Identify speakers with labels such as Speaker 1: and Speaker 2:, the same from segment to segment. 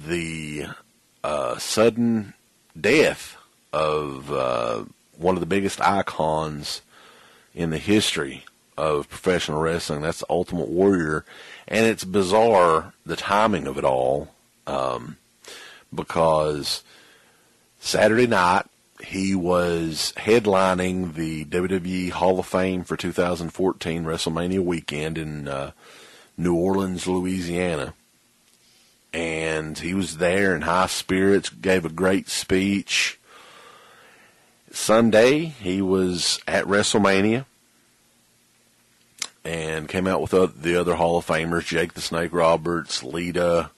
Speaker 1: the sudden death of one of the biggest icons in the history of professional wrestling. That's the Ultimate Warrior. And it's bizarre, the timing of it all, because Saturday night he was headlining the WWE Hall of Fame for 2014 WrestleMania weekend in New Orleans, Louisiana. And he was there in high spirits, gave a great speech. Sunday, he was at WrestleMania and came out with the other Hall of Famers, Jake the Snake Roberts, Lita,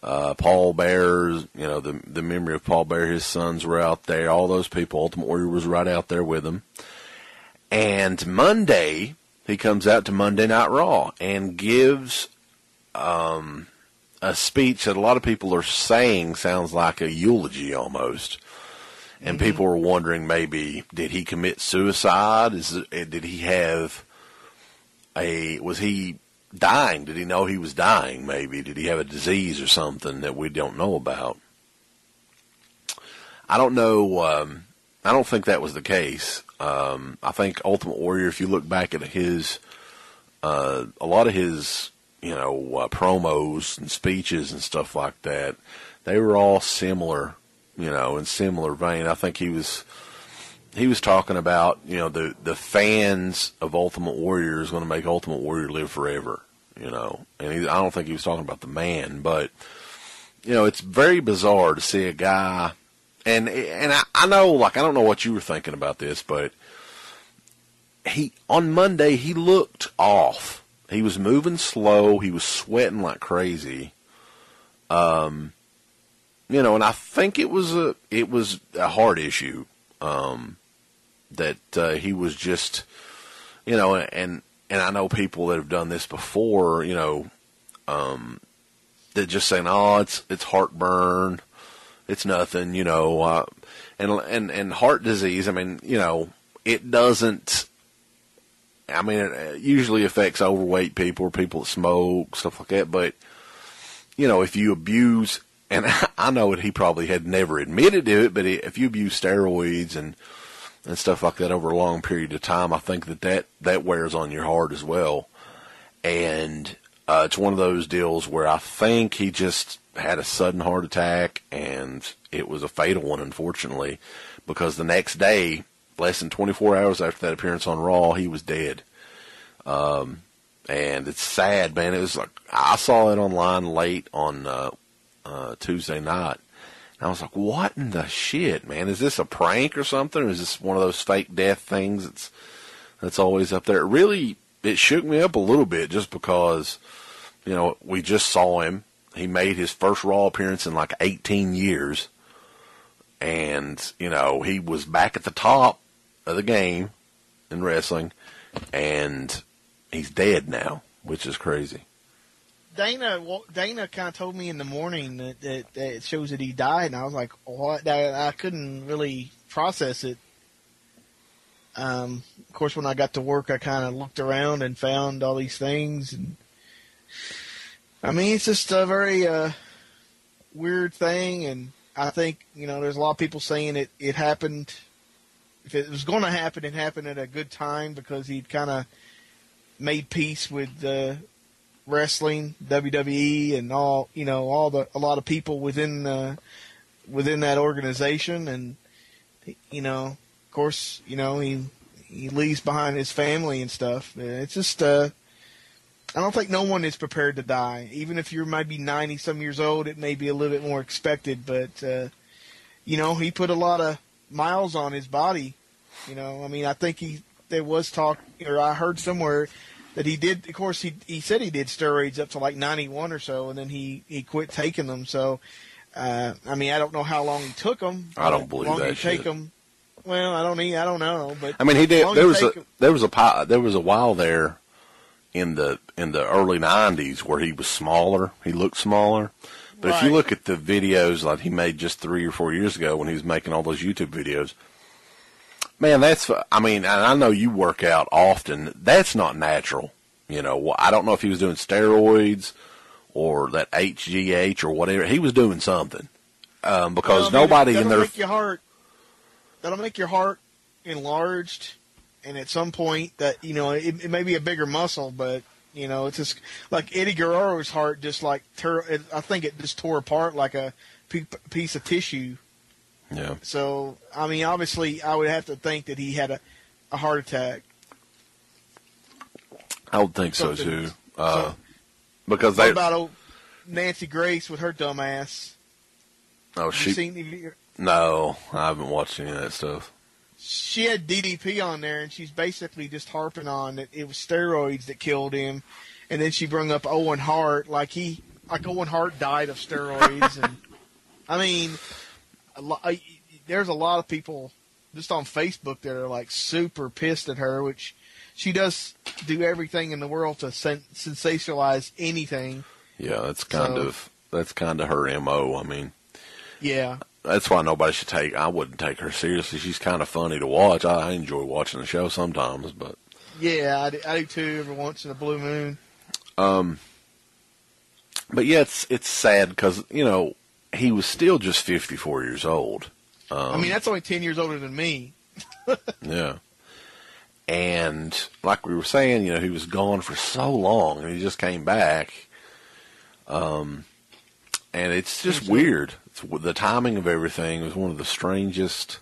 Speaker 1: Paul Bearer, the memory of Paul Bearer, his sons were out there, all those people. Ultimate Warrior was right out there with him. And Monday, he comes out to Monday Night Raw and gives a speech that a lot of people are saying sounds like a eulogy almost. And people are wondering, maybe, did he commit suicide? Did he have was he dying? Did he know he was dying, maybe? Did he have a disease or something that we don't know about? I don't know. I don't think that was the case. I think Ultimate Warrior, if you look back at his, a lot of his, promos and speeches and stuff like that, they were all similar, in similar vein. I think he was talking about, the fans of Ultimate Warrior is going to make Ultimate Warrior live forever, and I don't think he was talking about the man, but, it's very bizarre to see a guy, and I know, I don't know what you were thinking about this, but on Monday, he looked off. He was moving slow. He was sweating like crazy. And I think it was a heart issue. That he was just, and I know people that have done this before, that just saying, oh, it's heartburn, it's nothing, and heart disease. I mean, it doesn't. I mean, it usually affects overweight people or people that smoke, stuff like that. But if you abuse, and I know that he probably had never admitted to it, but if you abuse steroids and stuff like that over a long period of time, I think that wears on your heart as well. And it's one of those deals where I think he just had a sudden heart attack, and it was a fatal one, unfortunately, because the next day, less than 24 hours after that appearance on Raw, he was dead. And it's sad, man. It was like, I saw it online late on Tuesday night. And I was like, what in the shit, man? Is this a prank or something? Or is this one of those fake death things that's always up there? It shook me up a little bit just because, we just saw him. He made his first Raw appearance in like 18 years. And, he was back at the top of the game in wrestling, and he's dead now, which is crazy.
Speaker 2: Dana kind of told me in the morning that it shows that he died, and I was like, what? I couldn't really process it. Of course, when I got to work, I kind of looked around and found all these things. And I mean, it's just a very weird thing, and I think, there's a lot of people saying it happened. If it was going to happen, it happened at a good time because he'd kind of made peace with wrestling, WWE, and all, a lot of people within that organization. And, of course, he leaves behind his family and stuff. It's just, I don't think no one is prepared to die. Even if you might be 90-some years old, it may be a little bit more expected. But, he put a lot of miles on his body. I mean, I think there was talk, or I heard somewhere that he did. Of course, he said he did steroids up to like 91 or so, and then he quit taking them. So, I mean, I don't know how long he took them.
Speaker 1: I don't believe that shit.
Speaker 2: Take them. Well, I don't know, but
Speaker 1: I mean, he did. There was a while there in the early 90s where he was smaller. He looked smaller. But
Speaker 2: right.
Speaker 1: If you look at the videos like he made just 3 or 4 years ago when he was making all those YouTube videos, man, and I know you work out often. That's not natural. I don't know if he was doing steroids or that HGH or whatever. He was doing something because
Speaker 2: Well, I mean,
Speaker 1: nobody in
Speaker 2: that'll
Speaker 1: their
Speaker 2: that'll make your heart enlarged, and at some point that it may be a bigger muscle, but it's just like Eddie Guerrero's heart just like I think it just tore apart like a piece of tissue.
Speaker 1: Yeah.
Speaker 2: So I mean, obviously, I would have to think that he had a heart attack.
Speaker 1: I would think so too. Because
Speaker 2: what about old Nancy Grace with her dumb ass?
Speaker 1: Oh, No, I haven't watched any of that stuff.
Speaker 2: She had DDP on there, and she's basically just harping on that it was steroids that killed him. And then she brought up Owen Hart, like Owen Hart died of steroids. And I mean, there's a lot of people just on Facebook that are like super pissed at her, which she does do everything in the world to sensationalize anything.
Speaker 1: Yeah, that's kind of her MO. I mean,
Speaker 2: yeah.
Speaker 1: That's why I wouldn't take her seriously. She's kind of funny to watch. I enjoy watching the show sometimes, but.
Speaker 2: Yeah, I do too, every once in a blue moon.
Speaker 1: But yeah, it's sad because, he was still just 54 years old.
Speaker 2: I mean, that's only 10 years older than me.
Speaker 1: Yeah. And like we were saying, he was gone for so long and he just came back. And it's just weird. The timing of everything was one of the strangest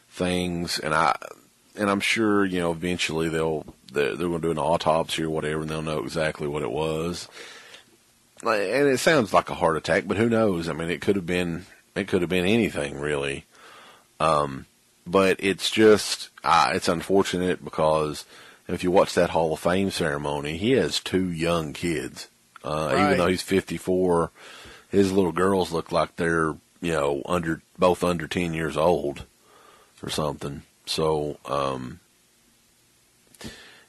Speaker 1: things, and I'm sure eventually they're going to do an autopsy or whatever, and they'll know exactly what it was. And it sounds like a heart attack, but who knows? I mean, it could have been anything really. But it's just it's unfortunate because if you watch that Hall of Fame ceremony, he has 2 young kids.
Speaker 2: Right.
Speaker 1: Even though he's 54. His little girls look like they're, both under 10 years old or something. So,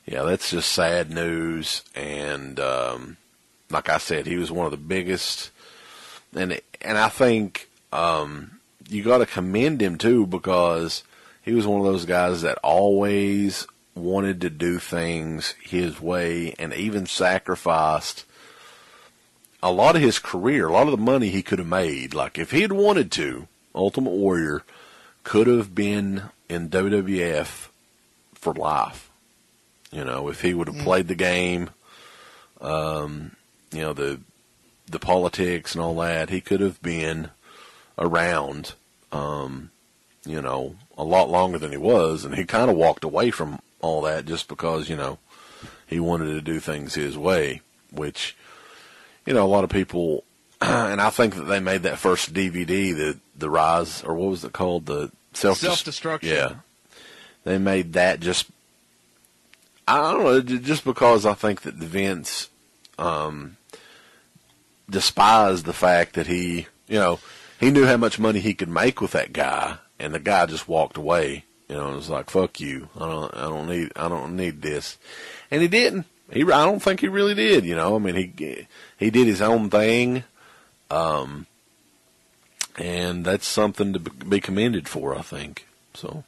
Speaker 1: yeah, that's just sad news. And, like I said, he was one of the biggest. And I think, you got to commend him too, because he was one of those guys that always wanted to do things his way and even sacrificed a lot of his career, a lot of the money he could have made. Like if he had wanted to, Ultimate Warrior could have been in WWF for life. If he would have played the game, the politics and all that, he could have been around, a lot longer than he was. And he kind of walked away from all that just because, he wanted to do things his way, which, a lot of people, and I think that they made that first DVD, the Rise, or what was it called? The
Speaker 2: Self-Destruction.
Speaker 1: Yeah. They made that just, I don't know, just because I think that Vince, despised the fact that he knew how much money he could make with that guy, and the guy just walked away. It was like, fuck you. I don't need this. And he didn't. I don't think he really did, I mean, he did his own thing, and that's something to be commended for, I think. So,